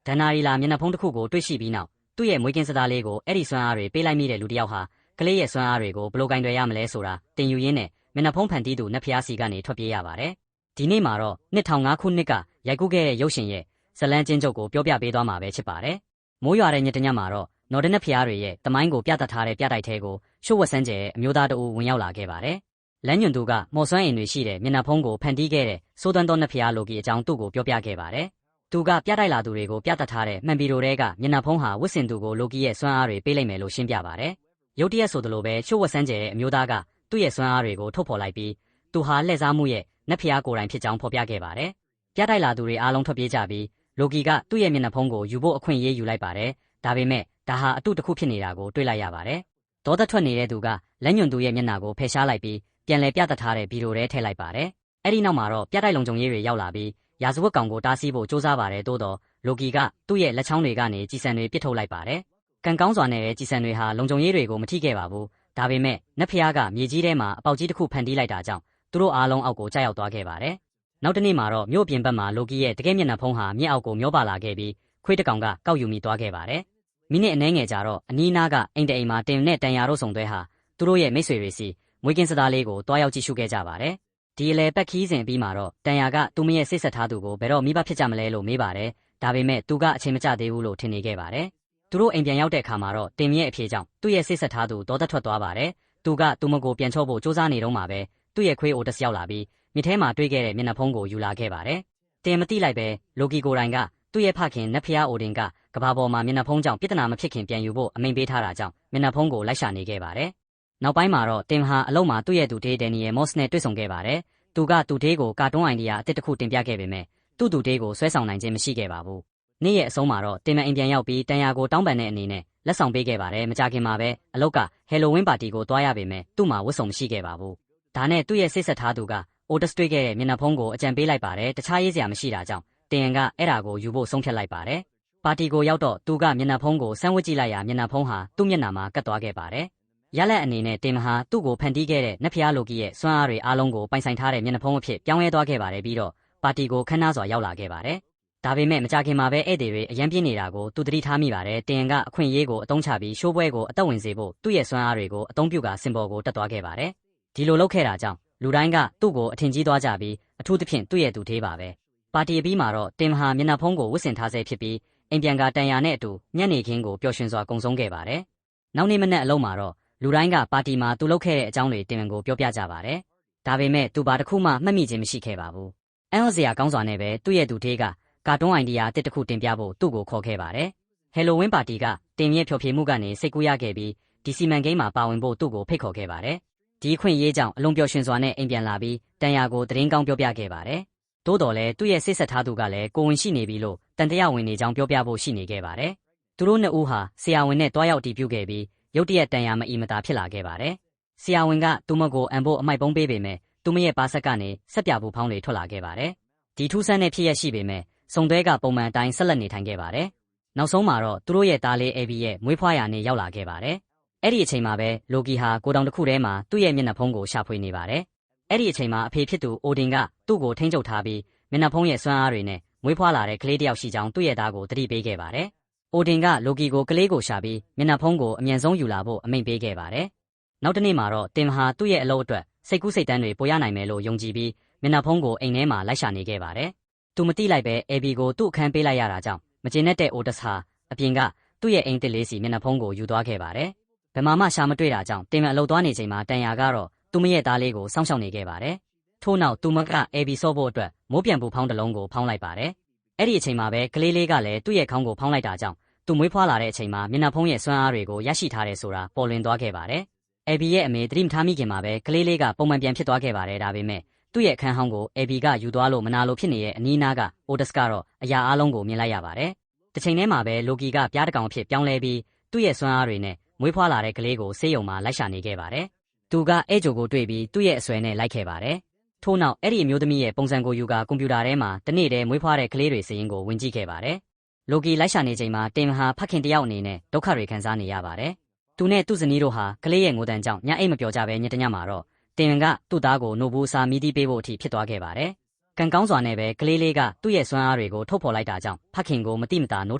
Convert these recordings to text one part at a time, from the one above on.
ဒဏ္ဍာရီလာမျက်နှာဖုံးတစ်ခုကိုတွေ့ရှိပြီးနောက်သူ့ရဲ့မွေးကင်းစသားလေးကိုအဲ့ဒီစွမ်းအားတွေပေးလိုက်မိတဲ့လူတစ်ယောက်ဟာကလေးရဲ့စွမ်းအားတွေကိုဘယ်လိုကင်တွယ်ရမလဲဆိုတာတင်ယူရင်းနဲ့မျက်နှာဖုံးဖန်တီးသူနတ်ဖျားစီကနေထွက်ပြေးရပါတယ်။ဒီနေ့မှာတော့2005ခုနှစ်ကရိုက်ကူးခဲ့တဲ့ရုပ်ရှင်ရဲ့ဇလန်းကျင်းချုပ်ကိုပြောပြပေးသွားမှာပဲဖြစ်ပါတယ်။မိုးရွာတဲ့ညတညမှာတော့နော်ဒနတ်ဖျားတွေရဲ့တမိုင်းကိုပြသထားတဲ့ပြတိုက်ထဲကိုရှို့ဝက်ဆန်းကျဲရဲ့အမျိုးသားတအူဝင်ရောက်လာခဲ့ပါတယ်။လမ်းညွန်သူကမော်စွမ်းအင်တွေရှိတဲ့မျက်နှာဖုံးကိုဖန်တီးခဲ့တဲ့စိုးသွမ်းသောနတ်ဖျားလိုကီအကြောင်းသူ့ကိုပြောပြခဲ့ပါတယ်။သူကပြတိုက်လာသူတွေကိုပြသထားတဲ့မှန်ပီတိုတွေကမျက်နှာဖုံးဟာဝစ်စင်သူကိုလိုကီရဲ့စွမ်းအားတွေပေးလိုက်မယ်လို့ရှင်းပြပါတယ်။ရုတ်တရက်ဆိုသလိုပဲရှို့ဝက်ဆန်းကျဲရဲ့အမျိုးသားကသူ့ရဲ့စွမ်းအားတွေကိုထုတ်ဖော်လိုက်ပြီးသူဟာလှည့်စားမှုရဲ့နတ်ဖျားကိုယ်တိုင်ဖြစ်ကြောင်းဖော်ပြခဲ့ပါတယ်။ပြတိုက်လာသူတွေအားလုံးထွက်ပြေးကြပြီးလိုကီကသူ့ရဲ့မျက်နှာဖုံးကိုယူဖို့အခွင့်အရေးယူလိုက်ပါတယ်။ဒါပေမဲ့ဒါဟာအတုတစ်ခုဖြစ်နေတာကိုတွေ့လိုက်ရပါတယ်။ဒေါသထွက်နေတဲ့သူကလက်ညွန်သူရဲ့မျက်နှာကိုဖယ်ရှားလိုက်ပြီးပြန်လည်ပြသထားတဲ့ဗီဒီယိုထဲထည့်လိုက်ပါတယ်။အဲ့ဒီနောက်မှာတော့ပြတိုက်လုံခြုံရေးတွေရောက်လာပြီးရာဇဝတ်ကောင်ကိုတားဆီးဖို့စ조사ပါတယ်တိုးတော့လိုကီကသူ့ရဲ့လက်ချောင်းတွေကနေကြည်စံတွေပစ်ထုတ်လိုက်ပါတယ်။ကံကောင်းစွာနဲ့ကြည်စံတွေဟာလုံခြုံရေးတွေကိုမထိခဲ့ပါဘူး။ဒါပေမဲ့နတ်ဖျားကမြေကြီးထဲမှာအပေါက်ကြီးတစ်ခုဖန်တီးလိုက်တာကြောင့်သူတို့အားလုံးအောက်ကိုကျရောက်သွားခဲ့ပါတယ်။နောက်တစ်နေ့မှာတော့မြို့ပြင်ဘက်မှာလိုကီရဲ့တကယ်မျက်နှာဖုံးဟာမြစ်အောက်ကိုမျောပါလာခဲ့ပြီးခွေးတစ်ကောင်ကကောက်ယူမိသွားခဲ့ပါတယ်။မိနစ်အနည်းငယ်ကြာတော့အနီးနားကအိမ်တအိမ်မှာတင်နဲ့တန်ရာတို့ဆောင်သွဲဟာသူတို့ရဲ့မိတ်ဆွေတွေစီမွေးကင်းစသားလေးကိုတွားရောက်ကြည့်ရှုခဲ့ကြပါတယ်။ဒီအလေပတ်ခီးစဉ်ပြီးမှာတော့တန်ရာကသူမရဲ့စိတ်ဆက်ထားသူကိုဘယ်တော့မိဘဖြစ်ကြမလဲလို့မေးပါတယ်။ဒါပေမဲ့သူကအချိန်မကျသေးဘူးလို့ထင်နေခဲ့ပါတယ်။သူတို့အိမ်ပြန်ရောက်တဲ့အခါမှာတော့တင်ရဲ့အဖြေကြောင့်သူ့ရဲ့စိတ်ဆက်ထားသူဒေါသထွက်သွားပါတယ်။သူကသူမကိုပြန်ချော့ဖို့စ조사နေတော့မှပဲသူ့ရဲ့ခွေးအိုတက်ရောက်လာပြီးမြစ်ထဲမှာတွေ့ခဲ့တဲ့မျက်နှာဖုံးကိုယူလာခဲ့ပါတယ်။တင်မသိလိုက်ပဲလိုကီကိုယ်တိုင်ကသူ့ရဲ့ဖခင်နတ်ဖျားအိုဒင်ကကဘာပေါ်မှာမျက်နှာဖုံးကြောင့်ပြဿနာမဖြစ်ခင်ပြန်ယူဖို့အမိန့်ပေးထားတာကြောင့်မျက်နှာဖုံးကိုလိုက်ရှာနေခဲ့ပါတယ်။နောက်ပိုင်းမှာတော့တင်ဟာအလုံးမှာသူ့ရဲ့သူတေးဒန်နီယယ်မော့စ်နဲ့တွေ့ဆုံခဲ့ပါတယ်။သူကသူတေးကိုကာတွန်းအိုင်ဒီယာအသစ်တစ်ခုတင်ပြခဲ့ပေမဲ့သူ့သူတေးကိုဆွဲဆောင်နိုင်ခြင်းမရှိခဲ့ပါဘူး။နေ့ရဲ့အဆုံးမှာတော့တင်မအိမ်ပြန်ရောက်ပြီးတန်ရာကိုတောင်းပန်တဲ့အနေနဲ့လက်ဆောင်ပေးခဲ့ပါတယ်။မကြခင်မှာပဲအလုတ်ကဟယ်လိုဝင်းပါတီကိုတွားရပေမဲ့သူ့မှာဝတ်စုံမရှိခဲ့ပါဘူး။ဒါနဲ့သူ့ရဲ့စိတ်ဆက်ထားသူကအိုတက်တွေ့ခဲ့တဲ့မျက်နှာဖုံးကိုအကြံပေးလိုက်ပါတယ်။တခြားရေးစရာမရှိတာကြောင့်တင်ကအဲ့ဒါကိုယူဖို့ဆုံးဖြတ်လိုက်ပါတယ်။ပါတီကိုရောက်တော့သူကမျက်နှာဖုံးကိုဆန်းဝတ်ကြည့်လိုက်ရာမျက်နှာဖုံးဟာသူ့မျက်နှာမှာကတ်သွားခဲ့ပါတယ်။ရလက်အနေနဲ့တင်မဟာသူ့ကိုဖန်တီးခဲ့တဲ့နတ်ဖျားလိုကီရဲ့စွမ်းအားတွေအားလုံးကိုပိုင်ဆိုင်ထားတဲ့မျက်နှာဖုံးအဖြစ်ပြောင်းလဲသွားခဲ့ပါတယ်ပြီးတော့ပါတီကိုခမ်းနားစွာရောက်လာခဲ့ပါတယ်။ဒါပေမဲ့မကြခင်မှာပဲဧည့်သည်တွေအရန်ပြင်းနေတာကိုသူသတိထားမိပါတယ်။တင်ကအခွင့်အရေးကိုအသုံးချပြီးရှိုးပွဲကိုအသက်ဝင်စေဖို့သူ့ရဲ့စွမ်းအားတွေကိုအသုံးပြုကာစင်ပေါ်ကိုတက်သွားခဲ့ပါတယ်။ဒီလိုလုပ်ခဲ့တာကြောင့်လူတိုင်းကသူ့ကိုအထင်ကြီးသွားကြပြီးအထူးသဖြင့်သူ့ရဲ့သူသေးပါပဲ။ပါတီအပြီးမှာတော့တင်မဟာမျက်နှာဖုံးကိုဝတ်ဆင်ထားဆဲဖြစ်ပြီးအိမ်ပြန်ကတန်ရာနဲ့အတူညနေခင်းကိုပျော်ရွှင်စွာကုံဆုံးခဲ့ပါတယ်။နောက်နေ့မနက်အလုံးမှာတော့လူတိုင်းကပါတီမှာသူလုပ်ခဲ့တဲ့အကြောင်းတွေတင်ကိုပြောပြကြပါတယ်။ဒါပေမဲ့သူဘာတစ်ခုမှမှတ်မိခြင်းမရှိခဲ့ပါဘူး။အန်ဟော့စရာကောင်းစွာနဲ့ပဲသူ့ရဲ့သူသေးကကာတွန်းအိုင်ဒီယာအသစ်တစ်ခုတင်ပြဖို့သူ့ကိုခေါ်ခဲ့ပါတယ်။ဟယ်လိုဝင်းပါတီကတင်ရဲ့ဖျော်ဖြေမှုကနေစိတ်ကူးရခဲ့ပြီးဒီစီမံကိန်းမှာပါဝင်ဖို့သူ့ကိုဖိတ်ခေါ်ခဲ့ပါတယ်။ဒီအခွင့်အရေးကြောင့်အလုံးပျော်ရွှင်စွာနဲ့အိမ်ပြန်လာပြီးတန်ရာကိုသတင်းကောင်းပြောပြခဲ့ပါတယ်။သို့တော်လည်းသူ့ရဲ့စိတ်ဆက်ထားသူကလည်းကိုဝင်ရှိနေပြီလို့တန်တရားဝင်နေကြောင်းပြောပြဖို့ရှိနေခဲ့ပါတယ်။သူတို့နှစ်ဦးဟာဆရာဝန်နဲ့တွားရောက်တီးပြုခဲ့ပြီးရုတ်တရက်တန်ရာမအီမတာဖြစ်လာခဲ့ပါတယ်။ဆရာဝန်ကသူမကိုအန်ဖို့အမိုက်ပုံးပေးပေမဲ့သူမရဲ့ပါဆက်ကနေဆက်ပြဘူးဖောင်းတွေထွက်လာခဲ့ပါတယ်။ဒီထူးဆန်းတဲ့ဖြစ်ရရှိပေမဲ့စုံသွဲကပုံမှန်အတိုင်းဆက်လက်နေထိုင်ခဲ့ပါတယ်။နောက်ဆုံးမှာတော့သူတို့ရဲ့သားလေးအေဘီရဲ့မွေးဖွားရာနေ့ရောက်လာခဲ့ပါတယ်။အဲ့ဒီအချိန်မှာပဲလိုကီဟာကိုတောင်တစ်ခုထဲမှာသူ့ရဲ့မျက်နှာဖုံးကိုရှာဖွေနေပါတယ်။အဲ့ဒီအချိန်မှာအဖေဖြစ်သူအိုဒင်ကသူ့ကိုထိန်းချုပ်ထားပြီးမျက်နှာဖုံးရဲ့စွမ်းအားတွေနဲ့မွေးဖွားလာတဲ့ကလေးတစ်ယောက်ရှိကြောင်းသူ့ရဲ့သားကိုသတိပေးခဲ့ပါတယ်။အိုဒင်ကလိုကီကိုကလေးကိုရှာပြီးမျက်နှာဖုံးကိုအမြန်ဆုံးယူလာဖို့အမိန့်ပေးခဲ့ပါတယ်။နောက်တစ်နေ့မှာတော့တင်ဟာသူ့ရဲ့အလုပ်အတွက်စိတ်ကူးစိတ်တန်းတွေပိုရနိုင်မယ်လို့ယုံကြည်ပြီးမျက်နှာဖုံးကိုအိမ်ထဲမှာလိုက်ရှာနေခဲ့ပါတယ်။သူမသိလိုက်ပဲအေဘီကိုသူ့အခန်းပေးလိုက်ရတာကြောင့်မကျေနပ်တဲ့အိုတက်စ်ဟာအပြင်ကသူ့ရဲ့အိမ်တစ်လေးစီမျက်နှာဖုံးကိုယူသွားခဲ့ပါတယ်။ဘယ်မှရှာမတွေ့တာကြောင့်တင်မအလုပ်သွားနေချိန်မှာတန်ရာကတော့သူမရဲ့သားလေးကိုစောင့်ရှောက်နေခဲ့ပါတယ်။ထို့နောက်သူမကအေဘီဆော့ဖို့အတွက်မိုးပြန်ပူဖောင်းတစ်လုံးကိုဖောင်းလိုက်ပါတယ်။အဲ့ဒီအချိန်မှာပဲကလေးလေးကလည်းသူ့ရဲ့ခေါင်းကိုဖောင်းလိုက်တာကြောင့်သူမွေးဖွားလာတဲ့အချိန်မှာမျက်နှာဖုံးရဲ့စွမ်းအားတွေကိုရရှိထားတယ်ဆိုတာပေါ်လွင်သွားခဲ့ပါတယ်။အေဘီရဲ့အမေသတိမထားမိခင်မှာပဲကလေးလေးကပုံမှန်ပြန်ဖြစ်သွားခဲ့ပါတယ်ဒါပေမဲ့သူ့ရဲ့အခန်းဟောင်းကိုအေဘီကယူသွားလို့မနာလိုဖြစ်နေတဲ့အနီးနားကအိုတက်စ်ကတော့အရာအလုံးကိုမြင်လိုက်ရပါတယ်။တစ်ချိန်တည်းမှာပဲလိုကီကပြားတကောင်အဖြစ်ပြောင်းလဲပြီးသူ့ရဲ့စွမ်းအားတွေနဲ့မွေးဖွားလာတဲ့ကလေးကိုဆေးရုံမှာလိုက်ရှာနေခဲ့ပါတယ်။သူကအဲဂျိုကိုတွေ့ပြီးသူ့ရဲ့အဆွဲနဲ့လိုက်ခဲ့ပါတယ်။ထို့နောက်အဲ့ဒီအမျိုးသမီးရဲ့ပုံစံကိုယူကာကွန်ပျူတာထဲမှာတနေ့တည်းမွေးဖွားတဲ့ကလေးတွေစာရင်းကိုဝင်ကြည့်ခဲ့ပါတယ်။လိုကီလိုက်ရှာနေချိန်မှာတင်ဟာဖခင်တယောက်အနေနဲ့ဒုက္ခတွေခံစားနေရပါတယ်။သူနဲ့သူ့ဇနီးတို့ဟာကလေးရဲ့ငိုတန်ကြောင့်ညအိတ်မပျော်ကြပဲညတညမှာတော့တင်ကသူ့သားကိုနိုဘူးစာမီးတီးပေးဖို့အထိဖြစ်သွားခဲ့ပါတယ် ကန်ကောင်းစွာနဲ့ပဲကလေးလေးကသူ့ရဲ့စွမ်းအားတွေကိုထုတ်ဖော်လိုက်တာကြောင့်ဖခင်ကိုမတိမတာနိုး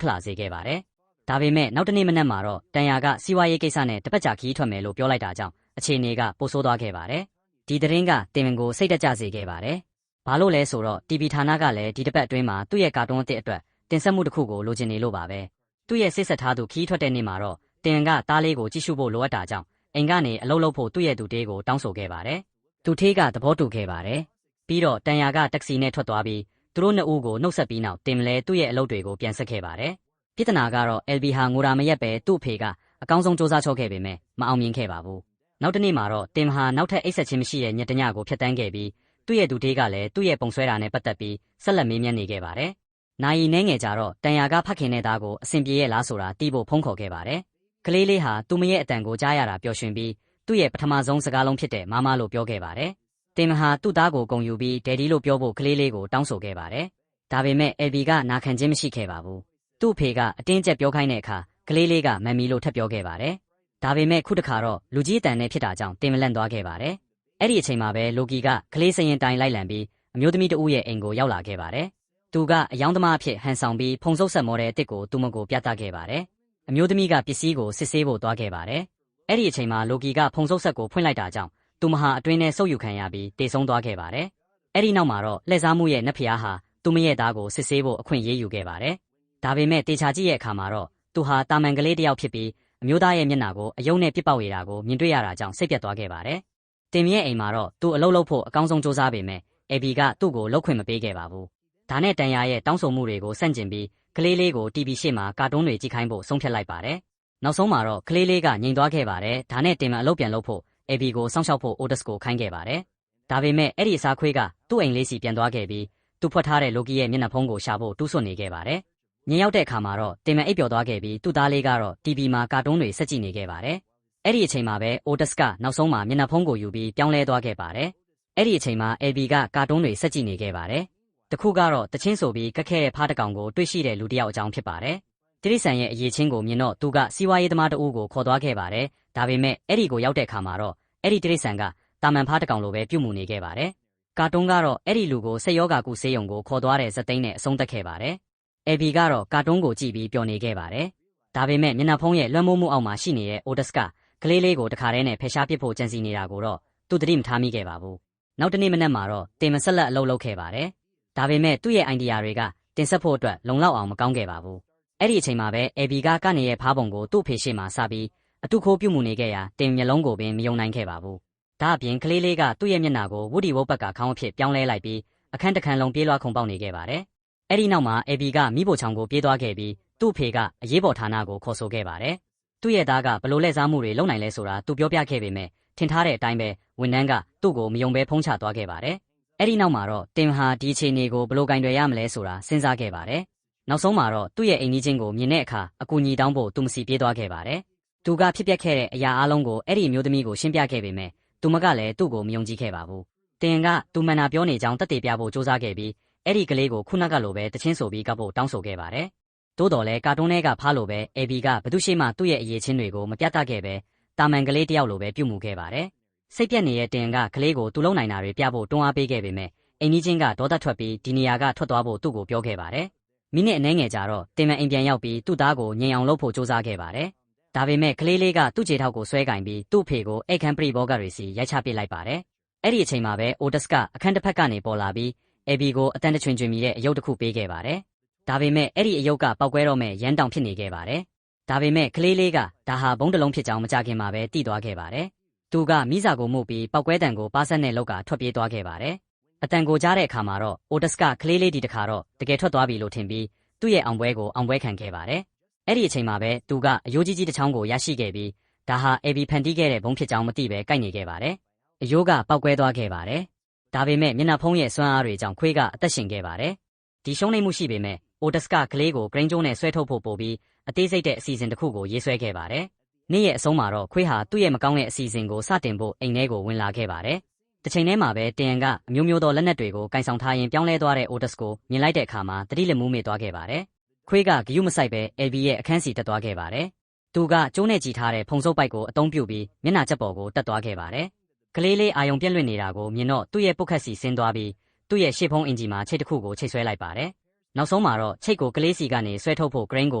ထလာစေခဲ့ပါတယ်။ဒါပေမဲ့နောက်တနေ့မနက်မှာတော့တန်ယာကစီးပွားရေးကိစ္စနဲ့တပတ်ကြာခီးထွက်မယ်လို့ပြောလိုက်တာကြောင့်အခြေအနေကပိုဆိုးသွားခဲ့ပါတယ်။ဒီသတင်းကတင်ဝင်ကိုစိတ်တကြစေခဲ့ပါတယ်။ဘာလို့လဲဆိုတော့ TV ဌာနကလည်းဒီတစ်ပတ်အတွင်းမှာသူ့ရဲ့ကာတွန်းအသစ်အတွက်တင်ဆက်မှုတစ်ခုကိုလိုချင်နေလို့ပါပဲ။သူ့ရဲ့စိတ်ဆက်ထားသူခီးထွက်တဲ့နေ့မှာတော့တင်ကတားလေးကိုကြည့်ရှုဖို့လိုအပ်တာကြောင့်အိမ်ကနေအလုပ်လုပ်ဖို့သူ့ရဲ့သူတေးကိုတောင်းဆိုခဲ့ပါတယ်။သူထေးကသဘောတူခဲ့ပါတယ်။ပြီးတော့တန်ယာကတက္ကစီနဲ့ထွက်သွားပြီးသူတို့နှစ်ဦးကိုနှုတ်ဆက်ပြီးနောက်တင်လဲသူ့ရဲ့အလုပ်တွေကိုပြန်ဆက်ခဲ့ပါတယ်။ပြဿနာကတော့ LB ဟာငိုရာမရက်ပဲသူ့အဖေကအကောင်းဆုံးစူးစမ်းချောခဲ့ပေမဲ့မအောင်မြင်ခဲ့ပါဘူး။နောက်တနေ့မှာတော့တင်ဟာနောက်ထပ်အိတ်ဆက်ခြင်းမရှိတဲ့ညတညကိုဖျက်တမ်းခဲ့ပြီးသူ့ရဲ့သူတေးကလည်းသူ့ရဲ့ပုံဆွဲတာနဲ့ပတ်သက်ပြီးဆက်လက်မေးမြန်းနေခဲ့ပါတယ်။နိုင်နှဲငယ်ကြတော့တန်ယာကဖခင်နဲ့သားကိုအဆင်ပြေရဲ့လားဆိုတာတီးဖို့ဖုံးခေါ်ခဲ့ပါတယ်။ကလေးလေးဟာသူမရဲ့အတန်ကိုကြားရတာပျော်ရွှင်ပြီးသူ့ရဲ့ပထမဆုံးစကားလုံးဖြစ်တဲ့မမလို့ပြောခဲ့ပါတယ်။တင်ဟာသူ့သားကိုဂုဏ်ယူပြီးဒယ်ဒီလို့ပြောဖို့ကလေးလေးကိုတောင်းဆိုခဲ့ပါတယ်။ဒါပေမဲ့ LB ကနာခံခြင်းမရှိခဲ့ပါဘူး။သူ့အဖေကအတင်းကျပ်ပြောခိုင်းတဲ့အခါကလေးလေးကမမ်မီလို့ထပ်ပြောခဲ့ပါတယ်။ဒါပေမဲ့ခုတစ်ခါတော့လူကြီးအတန်နဲ့ဖြစ်တာကြောင့်တင်မလန့်သွားခဲ့ပါတယ်။အဲ့ဒီအချိန်မှာပဲလိုကီကကလေးစရင်တိုင်လိုက်လံပြီးအမျိုးသမီးတဦးရဲ့အိမ်ကိုရောက်လာခဲ့ပါတယ်။သူကအယောင်သမားအဖြစ်ဟန်ဆောင်ပြီးဖုံဆုပ်ဆက်မောတဲ့အစ်စ်ကိုသူမကိုပြသခဲ့ပါတယ်။အမျိုးသမီးကပစ္စည်းကိုစစ်ဆေးဖို့သွားခဲ့ပါတယ်။အဲ့ဒီအချိန်မှာလိုကီကဖုံဆုပ်ဆက်ကိုဖွင့်လိုက်တာကြောင့်သူမဟာအတွင်းထဲဆုပ်ယူခံရပြီးတေဆုံးသွားခဲ့ပါတယ်။အဲ့ဒီနောက်မှာတော့လှည့်စားမှုရဲ့နတ်ဖျားဟာသူမရဲ့သားကိုစစ်ဆေးဖို့အခွင့်ရေးယူခဲ့ပါတယ်။ဒါပေမဲ့တေချာကြည့်ရဲ့အခါမှာတော့သူဟာတာမန်ကလေးတစ်ယောက်ဖြစ်ပြီးအမျိုးသားရဲ့မျက်နှာကိုအယုံနဲ့ပစ်ပေါက်ရတာကိုမြင်တွေ့ရတာကြောင့်စိတ်ပြတ်သွားခဲ့ပါတယ်။တင်ရဲ့အိမ်မှာတော့သူအလုပ်လုပ်ဖို့အကောင်းဆုံးစူးစမ်းပေမဲ့အေဘီကသူ့ကိုလှုပ်ခွင့်မပေးခဲ့ပါဘူး။ဒါနဲ့တန်ယာရဲ့တောင်းဆိုမှုတွေကိုဆန့်ကျင်ပြီးကလေးလေးကို TV ရှေ့မှာကာတွန်းတွေကြည့်ခိုင်းဖို့ဆုံးဖြတ်လိုက်ပါတယ်။နောက်ဆုံးမှာတော့ကလေးလေးကငြိမ်သွားခဲ့ပါတယ်။ဒါနဲ့တင်မအလုပ်ပြန်လုပ်ဖို့အေဘီကိုစောင့်ရှောက်ဖို့အိုဒက်စ်ကိုခိုင်းခဲ့ပါတယ်။ဒါပေမဲ့အဲ့ဒီအစားခွေးကသူ့အိမ်လေးစီပြန်သွားခဲ့ပြီးသူဖွက်ထားတဲ့လိုကီရဲ့မျက်နှာဖုံးကိုရှာဖို့တူးဆွနေခဲ့ပါတယ်။ညင်ရောက်တဲ့အခါမှာတော့တင်မအိပ်ပျော်သွားခဲ့ပြီးသူ့သားလေးကတော့ TV မှာကာတွန်းတွေဆက်ကြည့်နေခဲ့ပါတယ်။အဲ့ဒီအချိန်မှာပဲအိုဒက်စ်ကနောက်ဆုံးမှာမျက်နှာဖုံးကိုယူပြီးပြောင်းလဲသွားခဲ့ပါတယ်။အဲ့ဒီအချိန်မှာအေဘီကကာတွန်းတွေဆက်ကြည့်နေခဲ့ပါတယ်။တခုကတော့တချင်းဆိုပြီးကက်ခဲတဲ့ဖားတကောင်ကိုတွေ့ရှိတဲ့လူတစ်ယောက်အကြောင်းဖြစ်ပါတယ်။တိရိစ္ဆာန်ရဲ့အရေးချင်းကိုမြင်တော့သူကစီးပွားရေးသမားတဦးကိုခေါ်သွားခဲ့ပါတယ်။ဒါပေမဲ့အဲ့ဒီကိုရောက်တဲ့အခါမှာတော့အဲ့ဒီတိရိစ္ဆာန်ကတာမန်ဖားတကောင်လိုပဲပြုတ်မှုနေခဲ့ပါတယ်။ကာတွန်းကတော့အဲ့ဒီလူကိုစိတ်ယောဂါကုဆေးရုံကိုခေါ်သွားတဲ့ဇက်သိန်းနဲ့အဆုံးသတ်ခဲ့ပါတယ်။အေဘီကတော့ကာတွန်းကိုကြည့်ပြီးပျော်နေခဲ့ပါတယ်။ဒါပေမဲ့မျက်နှာဖုံးရဲ့လွှမ်းမိုးမှုအောက်မှာရှိနေတဲ့အိုဒက်စ်ကကလေးလေးကိုတခါတည်းနဲ့ဖယ်ရှားပစ်ဖို့ကြံစီနေတာကိုတော့သူသတိမထားမိခဲ့ပါဘူး။နောက်တနေ့မနက်မှာတော့တင်မဆက်လက်အလုပ်လုပ်ခဲ့ပါတယ်။ဒါပေမဲ့သူ့ရဲ့အိုင်ဒီယာတွေကတင်ဆက်ဖို့အတွက်လုံလောက်အောင်မကောင်းခဲ့ပါဘူး။အဲ့ဒီအချိန်မှာပဲအေဘီကကနေရဲ့ဖားပုံကိုသူ့ဖေရှိမှစပြီးအတုခိုးပြုတ်မှုနေခဲ့ရာတင်မျက်လုံးကိုပင်မယုံနိုင်ခဲ့ပါဘူး။ဒါအပြင်ကလေးလေးကသူ့ရဲ့မျက်နှာကိုဝူဒီဝုတ်ဘက်ကခေါင်းအဖြစ်ပြောင်းလဲလိုက်ပြီးအခန်းတစ်ခန်းလုံးပြေးလွှားခုန်ပေါက်နေခဲ့ပါတယ်။အဲ့ဒီနောက်မှာအေဘီကမိဖို့ချောင်ကိုပြေးသွားခဲ့ပြီးသူ့ဖေကအရေးပေါ်ဌာနကိုခေါ်ဆိုခဲ့ပါတယ်။သူ့ရဲ့သားကဘလို့လဲစားမှုတွေလုပ်နိုင်လဲဆိုတာသူပြောပြခဲ့ပေမဲ့ထင်ထားတဲ့အတိုင်းပဲဝန်ထမ်းကသူ့ကိုမယုံပဲဖုံးချသွားခဲ့ပါတယ်။အဲ့ဒီနောက်မှာတော့တင်ဟာဒီအခြေအနေကိုဘလို့ကင်တွယ်ရမလဲဆိုတာစဉ်းစားခဲ့ပါတယ်။နောက်ဆုံးမှာတော့သူ့ရဲ့အိမ်ကြီးချင်းကိုမြင်တဲ့အခါအကူအညီတောင်းဖို့သူမစီပြေးသွားခဲ့ပါတယ်။သူကဖြစ်ပျက်ခဲ့တဲ့အရာအလုံးကိုအဲ့ဒီမျိုးသမီးကိုရှင်းပြခဲ့ပေမဲ့သူမကလည်းသူ့ကိုမယုံကြည်ခဲ့ပါဘူး။တင်ကသူမှန်တာပြောနေကြောင်းတက်တည်ပြဖို့စူးစမ်းခဲ့ပြီးအဲ့ဒီကလေးကိုခုနကလိုပဲတချင်းဆိုပြီးကပ်ဖို့တောင်းဆိုခဲ့ပါတယ်။သို့တော်လည်းကာတွန်းထဲကဖားလို့ပဲအေဘီကဘသူရှိမှသူ့ရဲ့အရေးချင်းတွေကိုမပြတ်ခဲ့ပဲတာမန်ကလေးတယောက်လိုပဲပြုတ်မှုခဲ့ပါတယ်။စိတ်ပြက်နေတဲ့တင်ကကလေးကိုသူ့လုံနိုင်တာတွေပြဖို့တွန်းအားပေးခဲ့ပေမဲ့အိမ်ကြီးချင်းကဒေါသထွက်ပြီးဒီနေရာကထွက်သွားဖို့သူ့ကိုပြောခဲ့ပါတယ်။မိနစ်အနည်းငယ်ကြာတော့တင်မအိမ်ပြန်ရောက်ပြီးသူ့သားကိုငြိမ်အောင်လုပ်ဖို့စူးစမ်းခဲ့ပါတယ်။ဒါပေမဲ့ကလေးလေးကသူ့ခြေထောက်ကိုဆွဲကင်ပြီးသူ့ဖေကိုအိတ်ခမ်းပရိဘောဂတွေစီရိုက်ချပစ်လိုက်ပါတယ်။အဲ့ဒီအချိန်မှာပဲအိုဒက်စ်ကအခန်းတစ်ဖက်ကနေပေါ်လာပြီးအေဘီကိုအတန်တချွင်ချွင်မိတဲ့အယုတ်တစ်ခုပေးခဲ့ပါတယ်။ဒါပေမဲ့အဲ့ဒီအယုတ်ကပောက်ကွဲတော့မဲ့ရန်တောင်ဖြစ်နေခဲ့ပါတယ်။ဒါပေမဲ့ကလေးလေးကဒါဟာဘုံတလုံးဖြစ်ကြောင်းမကြခင်မှာပဲသိသွားခဲ့ပါတယ်။သူကမိစာကိုမှုတ်ပြီးပောက်ကွဲတံကိုပါဆက်နဲ့လောက်ကထွက်ပြေးသွားခဲ့ပါတယ်။အတန်ကိုကြားတဲ့အခါမှာတော့အိုဒက်စ်ကကလေးလေးဒီတခါတော့တကယ်ထွက်သွားပြီလို့ထင်ပြီးသူ့ရဲ့အောင်ပွဲကိုအောင်ပွဲခံခဲ့ပါတယ်။အဲ့ဒီအချိန်မှာပဲသူကအယိုးကြီးကြီးတစ်ချောင်းကိုရရှိခဲ့ပြီးဒါဟာအေဘီဖန်တီးခဲ့တဲ့ဘုံဖြစ်ကြောင်းမသိပဲကိုက်နေခဲ့ပါတယ်။အယိုးကပောက်ကွဲသွားခဲ့ပါတယ်။ဒါပေမဲ့မျက်နှာဖုံးရဲ့စွမ်းအားတွေကြောင့်ခွေးကအသက်ရှင်ခဲ့ပါတယ်။ဒီရှုံးနိမ့်မှုရှိပေမဲ့အိုဒက်စ်ကကလေးကိုဂရိန်းကျိုးနဲ့ဆွဲထုတ်ဖို့ပို့ပြီးအသေးစိတ်တဲ့အစီအစဉ်တစ်ခုကိုရေးဆွဲခဲ့ပါတယ်။နေ့ရဲ့အဆုံးမှာတော့ခွေးဟာသူ့ရဲ့မကောင်းတဲ့အစီအစဉ်ကိုစတင်ဖို့အိမ်ထဲကိုဝင်လာခဲ့ပါတယ်။တစ်ချိန်တည်းမှာပဲတင်ကအမျိုးမျိုးသောလက်နက်တွေကိုကင်ဆောင်ထားရင်ပြောင်းလဲသွားတဲ့အိုဒက်စ်ကိုမြင်လိုက်တဲ့အခါမှာတတိလက်မူးမေ့သွားခဲ့ပါတယ်။ခွေးကဂယုမဆိုင်ပဲအေဘီရဲ့အခန်းစီတက်သွားခဲ့ပါတယ်။သူကကျိုးနဲ့ကြည်ထားတဲ့ဖုံစုပ်ပိုက်ကိုအသုံးပြုပြီးမျက်နှာချက်ပေါ်ကိုတက်သွားခဲ့ပါတယ်။ကလေးလေးအာယုံပြက်လွင့်နေတာကိုမြင်တော့သူ့ရဲ့ပုတ်ခတ်စီဆင်းသွားပြီးသူ သူ့ရဲ့ရှေ့ဖုံးအင်ဂျီမှာချိတ်တစ်ခုကိုချိတ်ဆွဲလိုက်ပါတယ်။နောက်ဆုံးမှာတော့ချိတ်ကိုကလေးစီကနေဆွဲထုတ်ဖို့ဂရိန်းကိ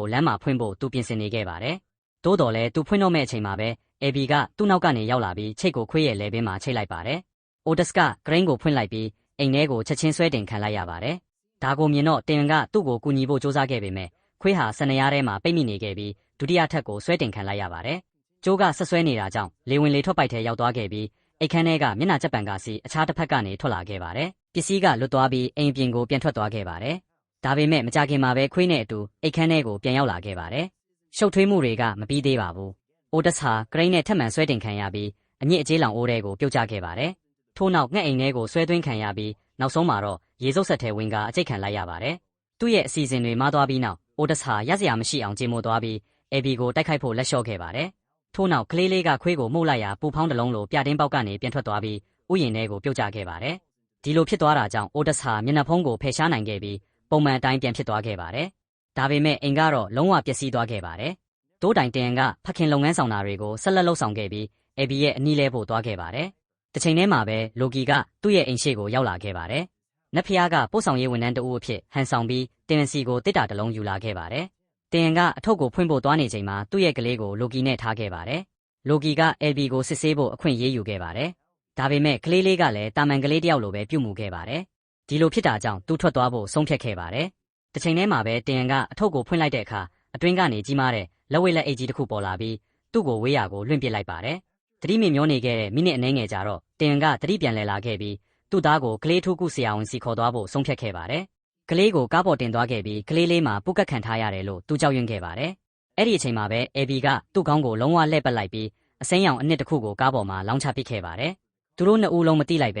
ုလမ်းမှာဖွင့်ဖို့သူပြင်ဆင်နေခဲ့ပါတယ်။သို့တော်လည်းသူဖွင့်တော့မဲ့အချိန်မှာပဲအေဘီကသူ့နောက်ကနေရောက်လာပြီးချိတ်ကိုခွေးရဲ့လဲပင်မှာချိတ်လိုက်ပါတယ်။အိုဒစ်ကဂရိန်းကိုဖွင့်လိုက်ပြီးအိမ်ထဲကိုချက်ချင်းဆွဲတင်ခံလိုက်ရပါတယ်။ဒါကိုမြင်တော့တင်ကသူ့ကိုကူညီဖို့စ조사ခဲ့ပေမဲ့ခွေးဟာစနေရထဲမှာပိတ်မိနေခဲ့ပြီးဒုတိယထပ်ကိုဆွဲတင်ခံလိုက်ရပါတယ်။ကျိုးကဆက်ဆွဲနေတာကြောင့်လေဝင်လေထွက်ပိုက်ထဲရောက်သွားခဲ့ပြီးအိတ်ခမ်းထဲကမျက်နှာချက်ပံကစီအခြားတစ်ဖက်ကနေထွက်လာခဲ့ပါတယ်။ပစ္စည်းကလွတ်သွားပြီးအိမ်ပြင်ကိုပြန်ထွက်သွားခဲ့ပါတယ်။ဒါပေမဲ့မကြခင်မှာပဲခွေးနဲ့အတူအိတ်ခမ်းထဲကိုပြန်ရောက်လာခဲ့ပါတယ်။ရှုပ်ထွေးမှုတွေကမပြီးသေးပါဘူး။အိုဒစ်ဟာဂရိန်းနဲ့ထပ်မံဆွဲတင်ခံရပြီးအညစ်အကြေးလောင်အိုးထဲကိုပြုတ်ကျခဲ့ပါတယ်။ထို့နောက်ငှက်အိမ်ထဲကိုဆွဲသွင်းခံရပြီးနောက်ဆုံးမှာတော့ရေစုပ်ဆက်ထဲဝင်ကအကျိတ်ခံလိုက်ရပါတယ်။သူ့ရဲ့အစီအစဉ်တွေမှားသွားပြီးနောက်အိုဒစ်ဟာရစရာမရှိအောင်ကြေမိုသွားပြီးအေဘီကိုတိုက်ခိုက်ဖို့လက်လျှော့ခဲ့ပါတယ်။ထို့နောက်ကလေးလေးကခွေးကိုမှုတ်လိုက်ရာပူဖောင်းတစ်လုံးလိုပြတင်းပေါက်ကနေပြန်ထွက်သွားပြီးဥယျာဉ်ထဲကိုပြုတ်ကျခဲ့ပါတယ်။ဒီလိုဖြစ်သွားတာကြောင့်အိုဒစ်ဟာမျက်နှာဖုံးကိုဖယ်ရှားနိုင်ခဲ့ပြီးပုံမှန်အတိုင်းပြန်ဖြစ်သွားခဲ့ပါတယ်။ဒါပေမဲ့အိမ်ကတော့လုံးဝပျက်စီးသွားခဲ့ပါတယ်။တိုးတိုင်တင်ကဖခင်လုပ်ငန်းဆောင်တာတွေကိုဆက်လက်လုပ်ဆောင်ခဲ့ပြီးအေဘီရဲ့အနီးလဲဖို့သွားခဲ့ပါတယ်။တစ်ချိန်တည်းမှာပဲလိုကီကသူ့ရဲ့အိမ်ရှိကိုရောက်လာခဲ့ပါတယ်။နတ်ဖျားကပို့ဆောင်ရေးဝန်ထမ်းတဦးအဖြစ်ဟန်ဆောင်ပြီးတင်စီကိုတစ်တာတစ်လုံးယူလာခဲ့ပါတယ်။တင်ကအထုပ်ကိုဖွင့်ဖို့သွားနေချိန်မှာသူ့ရဲ့ကလေးကိုလိုကီနဲ့ထားခဲ့ပါတယ်။လိုကီကအေဘီကိုစစ်ဆေးဖို့အခွင့်ရေးယူခဲ့ပါတယ်။ဒါပေမဲ့ကလေးလေးကလည်းတာမန်ကလေးတယောက်လိုပဲပြုမှုခဲ့ပါတယ်။ဒီလိုဖြစ်တာကြောင့်သူထွက်သွားဖို့ဆုံးဖြတ်ခဲ့ပါတယ်။တစ်ချိန်တည်းမှာပဲတင်ကအထုပ်ကိုဖွင့်လိုက်တဲ့အခါအတွင်းကနေကြီးမားတဲ့လက်ဝဲလက်အိတ်ကြီးတစ်ခုပေါ်လာပြီးသူ့ကိုဝေးရာကိုလွှင့်ပစ်လိုက်ပါတယ်။သတိမေ့မျောနေခဲ့တဲ့မိနစ်အနည်းငယ်ကြာတော့တင်ကသတိပြန်လည်လာခဲ့ပြီးသူ့သားကိုကလေးထုကုဆရာဝန်စီခေါ်သွားဖို့ဆုံးဖြတ်ခဲ့ပါတယ်။ကလေးကိုကားပေါ်တင်သွားခဲ့ပြီးကလေးလေးမှာပုတ်ကတ်ခံထားရတယ်လို့သူကြောက်ရွံ့ခဲ့ပါတယ်။အဲ့ဒီအချိန်မှာပဲအေဘီကသူ့ခေါင်းကိုလုံးဝလှည့်ပတ်လိုက်ပြီးအစိမ်းရောင်အနစ်တစ်ခုကိုကားပေါ်မှာလောင်းချပစ်ခဲ့ပါတယ်။သူတို့နှစ်ဦးလုံးမသိလိုက်ပဲ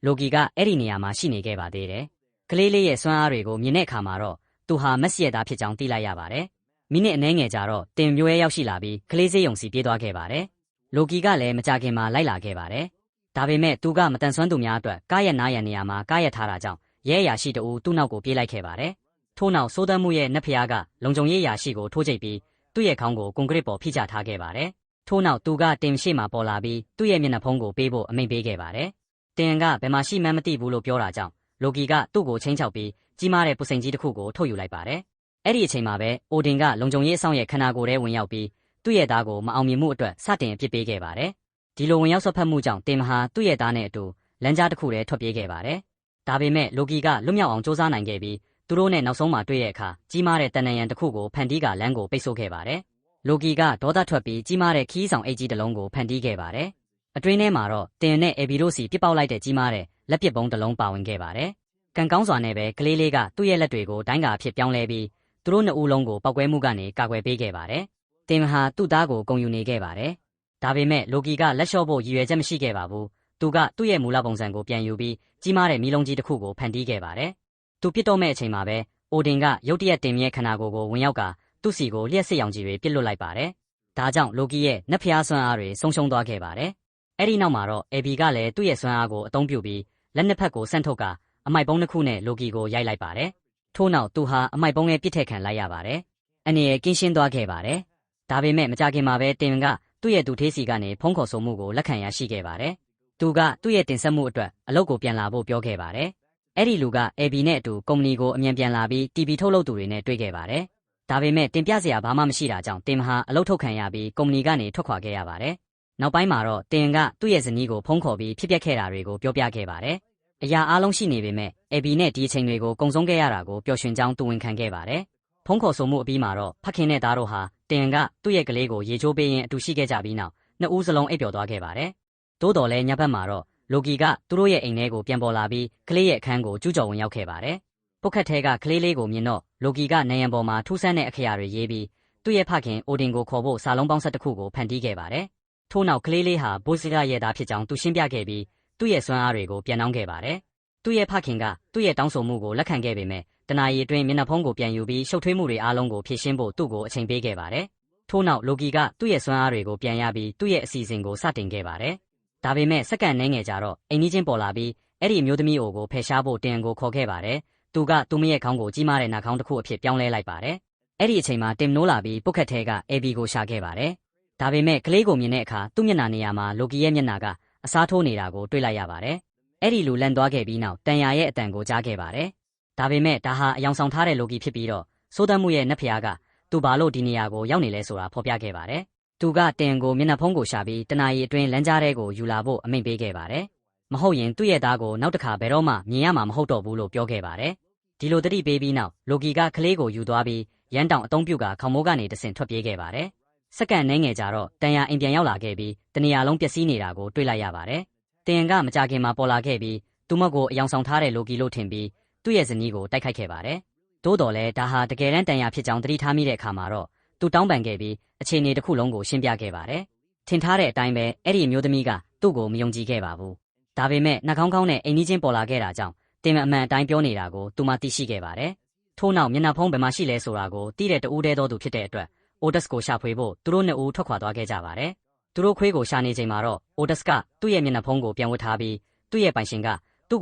လိုကီကအဲ့ဒီနေရာမှာရှိနေခဲ့ပါသေးတယ်။ကလေးလေးရဲ့စွမ်းအားတွေကိုမြင်တဲ့အခါမှာတော့သူဟာမက်ဆီရဲ့သားဖြစ်ကြောင်းသိလိုက်ရပါတယ်။မိနစ်အနည်းငယ်ကြာတော့တင်မျိုးရဲရောက်ရှိလာပြီးကလေးစေးရုံစီပြေးသွားခဲ့ပါတယ်။လိုကီကလည်းမကြခင်မှာလိုက်လာခဲ့ပါတယ်။ဒါပေမဲ့သူကမတန်ဆွမ်းသူများအတွက်ကားရနားရန်နေရာမှာကားရထားတာကြောင့်ရဲအရာရှိတအူသူ့နောက်ကိုပြေးလိုက်ခဲ့ပါတယ်။ထို့နောက်စိုးသမ်းမှုရဲ့နတ်ဖျားကလုံခြုံရေးအရာရှိကိုထိုးကျိတ်ပြီးသူ့ရဲ့ခေါင်းကိုကွန်ကရစ်ပေါ်ဖိချထားခဲ့ပါတယ်။ထို့နောက်သူကတင်ရှိမှပေါ်လာပြီးသူ့ရဲ့မျက်နှာဖုံးကိုပေးဖို့အမိန့်ပေးခဲ့ပါတယ်။တင်ကဘယ်မှာရှိမှန်းမသိဘူးလို့ပြောတာကြောင့်လိုကီကသူ့ကိုချင်းချောက်ပြီးကြီးမားတဲ့ပုစိန်ကြီးတစ်ခုကိုထုတ်ယူလိုက်ပါတယ်။အဲ့ဒီအချိန်မှာပဲအိုဒင်ကလုံခြုံရေးအဆောင်ရဲ့ခန္ဓာကိုယ်ထဲဝင်ရောက်ပြီးသူ့ရဲ့သားကိုမအောင်မြင်မှုအတွက်စတင်အပြစ်ပေးခဲ့ပါတယ်။ဒီလိုဝင်ရောက်ဆွတ်ဖက်မှုကြောင့်တင်မဟာသူ့ရဲ့သားနဲ့အတူလမ်းကြားတစ်ခုထဲထွက်ပြေးခဲ့ပါတယ်။ဒါပေမဲ့လိုကီကလွတ်မြောက်အောင်စ조사နိုင်ခဲ့ပြီးသူတို့နဲ့နောက်ဆုံးမှာတွေ့တဲ့အခါကြီးမားတဲ့တန်နံရံတစ်ခုကိုဖန်တီးကလမ်းကိုပိတ်ဆို့ခဲ့ပါတယ်။လိုကီကဒေါသထွက်ပြီးကြီးမားတဲ့ခီးဆောင်အိတ်ကြီးတစ်လုံးကိုဖန်တီးခဲ့ပါတယ်။အတွင်းထဲမှာတော့တင်နဲ့အေဘီတို့စီပြစ်ပေါက်လိုက်တဲ့ကြီးမားတဲ့လက်ပစ်ပုံးတစ်လုံးပါဝင်ခဲ့ပါတယ်။ကံကောင်းစွာနဲ့ပဲကလေးလေးကသူ့ရဲ့လက်တွေကိုဒိုင်းကာအဖြစ်ပြောင်းလဲပြီးသူတို့နှစ်ဦးလုံးကိုပောက်ကွဲမှုကနေကာကွယ်ပေးခဲ့ပါတယ်။တင်ဟာသူ့သားကိုဂုဏ်ယူနေခဲ့ပါတယ်။ဒါပေမဲ့လိုကီကလက်လျှော့ဖို့ရည်ရွယ်ချက်မရှိခဲ့ပါဘူး။သူကသူ့ရဲ့မူလပုံစံကိုပြန်ယူပြီးကြီးမားတဲ့မီးလုံးကြီးတစ်ခုကိုဖန်တီးခဲ့ပါတယ်။သူပြစ်တော့မဲ့အချိန်မှာပဲအိုဒင်ကရုတ်တရက်တင်မြဲခန္ဓာကိုယ်ကိုဝင်ရောက်ကသူ့စီကိုလျှက်စစ်ရောင်ကြီးတွေပစ်လွတ်လိုက်ပါတယ်။ဒါကြောင့်လိုကီရဲ့နတ်ဖျားစွမ်းအားတွေဆုံးရှုံးသွားခဲ့ပါတယ်။အဲ့ဒီနောက်မှာတော့အေဘီကလည်းသူ့ရဲ့စွမ်းအားကိုအသုံးပြုပြီးလက်နှစ်ဖက်ကိုဆန့်ထုတ်ကအမိုက်ပုံးတစ်ခုနဲ့လိုကီကိုရိုက်လိုက်ပါတယ်။ထို့နောက်သူဟာအမိုက်ပုံးရဲ့ပြစ်ထည့်ခံလိုက်ရပါတယ်။အနေနဲ့ကင်းရှင်းသွားခဲ့ပါတယ်။ဒါပေမဲ့မကြခင်မှာပဲတင်ကသူ့ရဲ့သူထေးစီကနေဖုံးခေါ်ဆိုမှုကိုလက်ခံရရှိခဲ့ပါတယ်။သူကသူ့ရဲ့တင်ဆက်မှုအတွက်အလုပ်ကိုပြန်လာဖို့ပြောခဲ့ပါတယ်။အဲ့ဒီလူကအေဘီနဲ့အတူကုမ္ပဏီကိုအမြန်ပြန်လာပြီး TV ထုတ်လုပ်သူတွေနဲ့တွေ့ခဲ့ပါတယ်။ဒါပေမဲ့တင်ပြစရာဘာမှမရှိတာကြောင့်တင်မဟာအလုပ်ထုတ်ခံရပြီးကုမ္ပဏီကနေထွက်ခွာခဲ့ရပါတယ်။နောက်ပိုင်းမှာတော့တင်ကသူ့ရဲ့ဇနီးကိုဖုံးခေါ်ပြီးဖြစ်ပျက်ခဲ့တာတွေကိုပြောပြခဲ့ပါတယ်။အရာအားလုံးရှိနေပေမဲ့အေဘီနဲ့ဒီအချိန်တွေကိုကုံဆုံးခဲ့ရတာကိုပျော်ရွှင်ကြောင်းသူဝန်ခံခဲ့ပါတယ်။ဖုံးခေါ်ဆိုမှုအပြီးမှာတော့ဖခင်နဲ့သားတို့ဟာတင်ကသူ့ရဲ့ကလေးကိုရေချိုးပေးရင်းအတူရှိခဲ့ကြပြီးနောက်နှစ်ဦးစလုံးအိပ်ပျော်သွားခဲ့ပါတယ်။သို့တော်လည်းညဘက်မှာတော့လိုကီကသူတို့ရဲ့အိမ်ထဲကိုပြန်ပေါ်လာပြီးကလေးရဲ့အခန်းကိုကျူးကျော်ဝင်ရောက်ခဲ့ပါတယ်။ပုတ်ခတ်ထဲကကလေးလေးကိုမြင်တော့လိုကီကနေရန်ပေါ်မှာထူးဆန်းတဲ့အခရာတွေရေးပြီးသူ့ရဲ့ဖခင်အိုဒင်ကိုခေါ်ဖို့စာလုံးပေါင်းဆက်တစ်ခုကိုဖန်တီးခဲ့ပါတယ်။ထို့နောက်ကလေးလေးဟာဘိုးစကားရဲ့သားဖြစ်ကြောင်းသူရှင်းပြခဲ့ပြီးသူ့ရဲ့စွမ်းအားတွေကိုပြန်နှောင်းခဲ့ပါတယ်။သူ့ရဲ့ဖခင်ကသူ့ရဲ့တောင်းဆိုမှုကိုလက်ခံခဲ့ပေမဲ့တနာရီအတွင်းမျက်နှာဖုံးကိုပြန်ယူပြီးရှုပ်ထွေးမှုတွေအားလုံးကိုဖြေရှင်းဖို့သူ့ကိုအချိန်ပေးခဲ့ပါတယ်။ထို့နောက်လိုကီကသူ့ရဲ့စွမ်းအားတွေကိုပြန်ရပြီးသူ့ရဲ့အစီအစဉ်ကိုစတင်ခဲ့ပါတယ်။ဒါပေမဲ့စက္ကန့်နှဲငယ်ကြာတော့အိမ်ကြီးချင်းပေါ်လာပြီးအဲ့ဒီမျိုးသမီးအိုကိုဖယ်ရှားဖို့တင်ကိုခေါ်ခဲ့ပါတယ်။သူကသူမရဲ့ခေါင်းကိုကြီးမားတဲ့နှာခေါင်းတစ်ခုအဖြစ်ပြောင်းလဲလိုက်ပါတယ်။အဲ့ဒီအချိန်မှာတင်နိုးလာပြီးပုတ်ခတ်ထဲကအေဘီကိုရှာခဲ့ပါတယ်။ဒါပေမဲ့ကလေးကိုမြင်တဲ့အခါသူ့မျက်နှာနေရာမှာလိုကီရဲ့မျက်နှာကအစားထိုးနေတာကိုတွေ့လိုက်ရပါတယ်။ အဲ့ဒီလိုလန့်သွားခဲ့ပြီးနောက်တန်ရာရဲ့အတန်ကိုကြားခဲ့ပါတယ်။ဒါပေမဲ့ဒါဟာအယောင်ဆောင်ထားတဲ့လိုကီဖြစ်ပြီးတော့စိုးသက်မှုရဲ့နတ်ဖျားကသူဘာလို့ဒီနေရာကိုရောက်နေလဲဆိုတာဖော်ပြခဲ့ပါတယ်။သူကတင်ကိုမျက်နှာဖုံးကိုရှာပြီးတနာရီအတွင်းလမ်းကြားထဲကိုယူလာဖို့အမိန့်ပေးခဲ့ပါတယ်။မဟုတ်ရင်သူ့ရဲ့သားကိုနောက်တစ်ခါဘယ်တော့မှမြင်ရမှာမဟုတ်တော့ဘူးလို့ပြောခဲ့ပါတယ်။ဒီလိုတတိပေးပြီးနောက်လိုကီကကလေးကိုယူသွားပြီးရန်တောင်အုံပြုကခေါမိုးကနေတဆင့်ထွက်ပြေးခဲ့ပါတယ်။စက္ကန့်နှဲငယ်ကြာတော့တန်ရာအိမ်ပြန်ရောက်လာခဲ့ပြီးတနေရာလုံးပျက်စီးနေတာကိုတွေ့လိုက်ရပါတယ်။တင်ကမကြခင်မှာပေါ်လာခဲ့ပြီးသူမကိုအယောင်ဆောင်ထားတဲ့လိုကီလို့ထင်ပြီးသူ့ရဲ့ဇနီးကိုတိုက်ခိုက်ခဲ့ပါတယ်။သို့တော်လည်းဒါဟာတကယ်တမ်းတန်ရာဖြစ်ကြောင်းသတိထားမိတဲ့အခါမှာတော့သူတောင်းပန်ခဲ့ပြီးအခြေအနေတစ်ခုလုံးကိုရှင်းပြခဲ့ပါတယ်။ထင်ထားတဲ့အတိုင်းပဲအဲ့ဒီအမျိုးသမီးကသူ့ကိုမယုံကြည်ခဲ့ပါဘူး။ဒါပေမဲ့နှာခေါင်းကောင်းနဲ့အိမ်ကြီးချင်းပေါ်လာခဲ့တာကြောင့်တင်အမှန်အတိုင်းပြောနေတာကိုသူမသိရှိခဲ့ပါတယ်။ထို့နောက်မျက်နှာဖုံးဘယ်မှာရှိလဲဆိုတာကိုသိတဲ့တဦးတည်းသောသူဖြစ်တဲ့အတွက်အိုဒက်စ်ကိုရှာဖွေဖို့သူတို့နှစ်ဦးထွက်ခွာသွားခဲ့ကြပါတယ်။သူတို့ခွေးကိုရှာနေချိန်မှာတော့အိုဒက်စ်ကသူ့ရဲ့မျက်နှာဖုံးကိုပြန်ဝတ်ထားပြီးသူ့ရဲ့ပိုင်ရှင်ကသူ့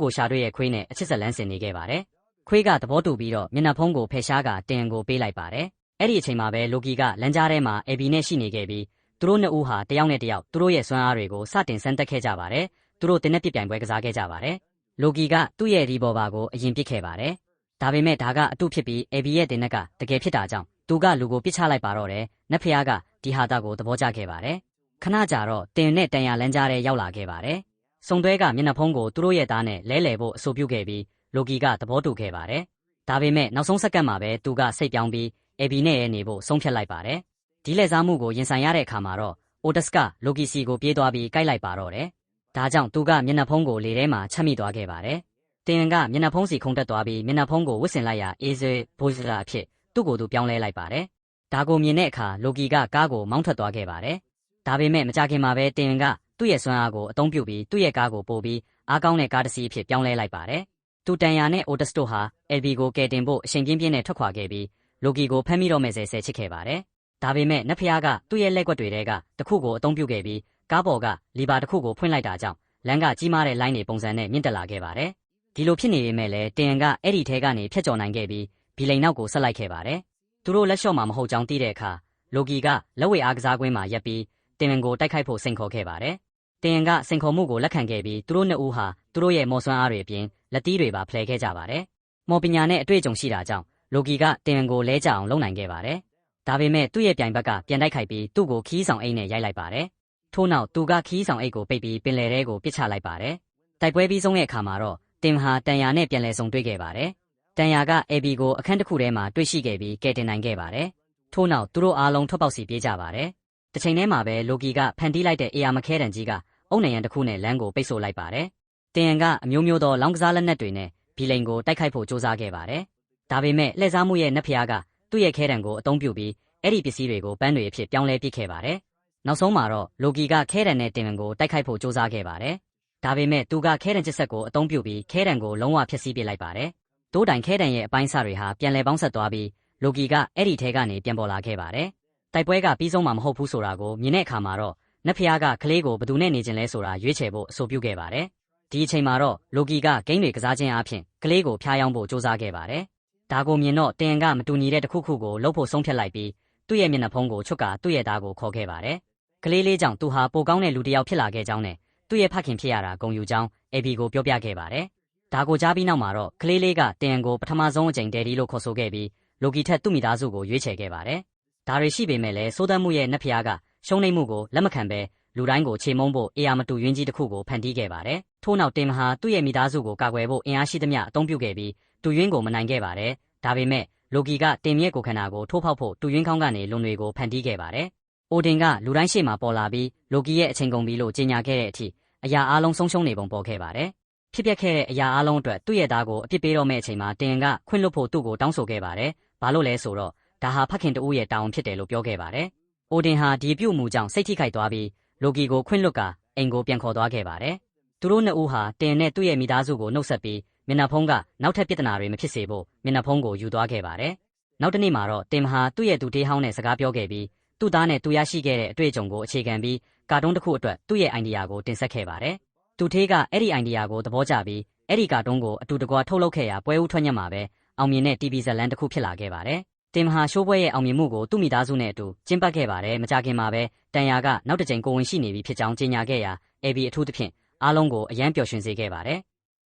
ကိုရှာတွေ့ရဲ့ခွေးနဲ့အချစ်ဆက်လန်းဆင်နေခဲ့ပါတယ်။ခွေးကသဘောတူပြီးတော့မျက်နှာဖုံးကိုဖယ်ရှားကတင်ကိုပေးလိုက်ပါတယ်။အဲ့ဒီအချိန်မှာပဲလိုကီကလမ်းကြားထဲမှာအေဘီနဲ့ရှိနေခဲ့ပြီးသူတို့နှစ်ဦးဟာတယောက်နဲ့တယောက်သူတို့ရဲ့စွမ်းအားတွေကိုစတင်စမ်းသပ်ခဲ့ကြပါတယ်။သူတို့တင်းနဲ့ပြစ်ပြိုင်ပွဲကစားခဲ့ကြပါတယ်။လိုကီကသူ့ရဲ့ရီဘော်ဘာကိုအရင်ပစ်ခဲ့ပါတယ်။ဒါပေမဲ့ဒါကအတုဖြစ်ပြီးအေဘီရဲ့တင်းနဲ့ကတကယ်ဖြစ်တာကြောင့်သူကလူကိုပစ်ချလိုက်ပါတော့တယ်။နတ်ဖျားကဒီဟာတာကိုသဘောကျခဲ့ပါတယ်။ခဏကြာတော့တင်နဲ့တန်ရလမ်းကြားထဲရောက်လာခဲ့ပါတယ်။စုံတွဲကမျက်နှာဖုံးကိုသူတို့ရဲ့သားနဲ့လဲလှယ်ဖို့အဆိုပြုခဲ့ပြီးလိုကီကသဘောတူခဲ့ပါတယ်။ဒါပေမဲ့နောက်ဆုံးစက္ကန့်မှာပဲသူကစိတ်ပြောင်းပြီးအေဘီနဲ့နေဖို့ဆုံးဖြတ်လိုက်ပါတယ်။ဒီလက်စားမှုကိုရင်ဆိုင်ရတဲ့အခါမှာတော့အိုဒက်စ်ကလိုကီစီကိုပြေးသွားပြီးကိုက်လိုက်ပါတော့တယ်။ဒါကြောင့်သူကမျက်နှာဖုံးကိုလေထဲမှာချက်မိသွားခဲ့ပါတယ်။တင်ကမျက်နှာဖုံးစီခုန်တက်သွားပြီးမျက်နှာဖုံးကိုဝစ်ဆင်လိုက်ရာအေးဇေဘိုဇလာအဖြစ်သူ့ကိုယ်သူပြောင်းလဲလိုက်ပါတယ်။ဒါကိုမြင်တဲ့အခါလိုကီကကားကိုမောင်းထွက်သွားခဲ့ပါတယ်။ဒါပေမဲ့မကြခင်မှာပဲတင်ကသူ့ရဲ့စွမ်းအားကိုအသုံးပြုပြီးသူ့ရဲ့ကားကိုပို့ပြီးအားကောင်းတဲ့ကားတစ်စီးအဖြစ်ပြောင်းလဲလိုက်ပါတယ်။သူတန်ယာနဲ့အိုဒက်စ်တို့ဟာအယ်ဘီကိုကယ်တင်ဖို့အချိန်ပြင်းပြင်းနဲ့ထွက်ခွာခဲ့ပြီးလိုကီကိုဖမ်းမိတော့မဲ့ဆဲချစ်ခဲ့ပါတယ်။ဒါပေမဲ့နတ်ဖျားကသူ့ရဲ့လက်ကွက်တွေထဲကတစ်ခုကိုအသုံးပြုခဲ့ပြီးကားပေါ်ကလီဘာတစ်ခုကိုဖွင့်လိုက်တာကြောင့်လမ်းကကြီးမားတဲ့လိုင်းတွေပုံစံနဲ့မြင့်တက်လာခဲ့ပါတယ်။ဒီလိုဖြစ်နေပေမဲ့လည်းတင်ကအဲ့ဒီထဲကနေဖျက်ကျော်နိုင်ခဲ့ပြီးဘီလိန်နောက်ကိုဆက်လိုက်ခဲ့ပါတယ်။သူတို့လက်လျှော့မှာမဟုတ်ကြောင်းသိတဲ့အခါလိုကီကလက်ဝဲအားကစားကွင်းမှာရပ်ပြီးတင်ကိုတိုက်ခိုက်ဖို့စိန်ခေါ်ခဲ့ပါတယ်။တင်ကစိန်ခေါ်မှုကိုလက်ခံခဲ့ပြီးသူတို့နှစ်ဦးဟာသူတို့ရဲ့မော်စွမ်းအားတွေအပြင်လက်သီးတွေပါဖလှယ်ခဲ့ကြပါတယ်။မော်ပညာနဲ့အတွေ့အကြုံရှိတာကြောင့်လိုကီကတင်ကိုလဲကျအောင်လုပ်နိုင်ခဲ့ပါတယ်။ဒါပေမဲ့သူ့ရဲ့ပြိုင်ဘက်ကပြန်တိုက်ခိုက်ပြီးသူ့ကိုခီးဆောင်အိတ်နဲ့ရိုက်လိုက်ပါတယ်။ထို့နောက်သူကခီးဆောင်အိတ်ကိုပိတ်ပြီးပင်လယ်ထဲကိုပစ်ချလိုက်ပါတယ်။တိုက်ပွဲပြီးဆုံးတဲ့အခါမှာတော့တင်ဟာတန်ယာနဲ့ပြန်လည်ဆုံတွေ့ခဲ့ပါတယ်။တန်ယာကအေဘီကိုအခန်းတစ်ခုထဲမှာတွေ့ရှိခဲ့ပြီးကယ်တင်နိုင်ခဲ့ပါတယ်။ထို့နောက်သူတို့အားလုံးထွက်ပေါက်စီပြေးကြပါတယ်။တစ်ချိန်တည်းမှာပဲလိုကီကဖန်တီးလိုက်တဲ့အေယာမခဲတံကြီးကအုံနရံတစ်ခုနဲ့လမ်းကိုပိတ်ဆို့လိုက်ပါတယ်။တင်ကအမျိုးမျိုးသောလောင်းကစားလက်နက်တွေနဲ့ဘီလိန်ကိုတိုက်ခိုက်ဖို့ကြိုးစားခဲ့ပါတယ်။ဒါပေမဲ့လှည့်စားမှုရဲ့နတ်ဖျားကသူ့ရဲ့ခဲတံကိုအသုံးပြုပြီးအဲ့ဒီပစ္စည်းတွေကိုပန်းတွေအဖြစ်ပြောင်းလဲပစ်ခဲ့ပါတယ်။နောက်ဆုံးမှာတော့လိုကီကခဲတံနဲ့တင်ကိုတိုက်ခိုက်ဖို့ကြိုးစားခဲ့ပါတယ်။ဒါပေမဲ့သူကခဲတံကျစ်ဆက်ကိုအသုံးပြုပြီးခဲတံကိုလုံးဝဖျက်ဆီးပစ်လိုက်ပါတယ်။တိုးတိုင်ခဲတံရဲ့အပိုင်းအစတွေဟာပြန်လည်ပေါင်းဆက်သွားပြီးလိုကီကအဲ့ဒီထဲကနေပြန်ပေါ်လာခဲ့ပါတယ်။တိုက်ပွဲကပြီးဆုံးမှာမဟုတ်ဘူးဆိုတာကိုမြင်တဲ့အခါမှာတော့နတ်ဖျားကကလေးကိုဘယ်သူနဲ့နေခြင်းလဲဆိုတာရွေးချယ်ဖို့အဆိုပြုခဲ့ပါတယ်။ဒီအချိန်မှာတော့လိုကီကဂိမ်းတွေကစားခြင်းအပြင်ကလေးကိုဖျားယောင်းဖို့ကြိုးစားခဲ့ပါတယ်။ဒါကိုမြင်တော့တင်ကမတူညီတဲ့တစ်ခုခုကိုလှုပ်ဖို့ဆုံးဖြတ်လိုက်ပြီးသူ့ရဲ့မျက်နှာဖုံးကိုချွတ်ကသူ့ရဲ့သားကိုခေါ်ခဲ့ပါတယ်။ကလေးလေးကြောင့်သူဟာပိုကောင်းတဲ့လူတစ်ယောက်ဖြစ်လာခဲ့ကြောင်းနဲ့သူ့ရဲ့ဖခင်ဖြစ်ရတာဂုဏ်ယူကြောင်းအေဘီကိုပြောပြခဲ့ပါတယ်။ဒါကိုကြားပြီးနောက်မှာတော့ကလေးလေးကတင်ကိုပထမဆုံးအကြိမ်ဒယ်ဒီလို့ခေါ်ဆိုခဲ့ပြီးလိုကီထက်သူ့မိသားစုကိုရွေးချယ်ခဲ့ပါတယ်။ဒါတွေရှိပေမဲ့လည်းစိုးသက်မှုရဲ့နတ်ဖျားကရှုံးနိမ့်မှုကိုလက်မခံဘဲလူတိုင်းကိုချေမုန်းဖို့အေယာမတူယွင်းကြီးတစ်ခုကိုဖန်တီးခဲ့ပါတယ်။ထို့နောက်တင်ဟာသူ့ရဲ့မိသားစုကိုကာကွယ်ဖို့အင်အားရှိသမျှအသုံးပြုခဲ့ပြီးတူယွင်းကိုမနိုင်ခဲ့ပါတယ်။ဒါပေမဲ့လိုကီကတင်မြဲကိုခန္ဓာကိုထိုးဖောက်ဖို့တူယွင်းခေါင်းကနေလွန်တွေကိုဖန်တီးခဲ့ပါတယ်။အိုဒင်ကလူတိုင်းရှေ့မှာပေါ်လာပြီးလိုကီရဲ့အချိန်ကုန်ပြီလို့ကြေညာခဲ့တဲ့အထိအရာအလုံးဆုံးရှုံးနေပုံပေါ်ခဲ့ပါတယ်။ဖြစ်ပျက်ခဲ့တဲ့အရာအလုံးအတွက်သူ့ရဲ့သားကိုအပြစ်ပေးတော့မယ့်အချိန်မှာတင်ကခွင့်လွှတ်ဖို့သူ့ကိုတောင်းဆိုခဲ့ပါတယ်။ဘာလို့လဲဆိုတော့ဒါဟာဖခင်တဦးရဲ့တာဝန်ဖြစ်တယ်လို့ပြောခဲ့ပါတယ်။အိုဒင်ဟာဒီပြုတ်မှုကြောင့်စိတ်ထိခိုက်သွားပြီးလိုကီကိုခွင့်လွှတ်ကအိမ်ကိုပြန်ခေါ်သွားခဲ့ပါတယ်။သူတို့နှစ်ဦးဟာတင်နဲ့သူ့ရဲ့မိသားစုကိုနှုတ်ဆက်ပြီးမျက်နှာဖုံးကနောက်ထပ်ပြဿနာတွေမဖြစ်စေဖို့မျက်နှာဖုံးကိုယူသွားခဲ့ပါတယ်။နောက်တစ်နေ့မှာတော့တင်ဟာသူ့ရဲ့သူတေးဟောင်းနဲ့စကားပြောခဲ့ပြီးသူ့သားနဲ့သူရရှိခဲ့တဲ့အတွေ့အကြုံကိုအခြေခံပြီးကာတွန်းတစ်ခုအတွက်သူ့ရဲ့အိုင်ဒီယာကိုတင်ဆက်ခဲ့ပါတယ်။သူထေးကအဲ့ဒီအိုင်ဒီယာကိုသဘောကျပြီးအဲ့ဒီကာတွန်းကိုအတူတကွထုတ်လုပ်ခဲ့ရာပွဲဦးထွက်ညက်မှာပဲအောင်မြင်တဲ့ TV ဇာတ်လမ်းတစ်ခုဖြစ်လာခဲ့ပါတယ်။တင်ဟာရှိုးပွဲရဲ့အောင်မြင်မှုကိုသူ့မိသားစုနဲ့အတူကျင်းပခဲ့ပါတယ်။မကြခင်မှာပဲတန်ယာကနောက်တစ်ကြိမ်ကိုဝင်ရှိနေပြီဖြစ်ကြောင်းကြေညာခဲ့ရာအေဘီအထူးသဖြင့်အားလုံးကိုအယမ်းပျော်ရွှင်စေခဲ့ပါတယ်။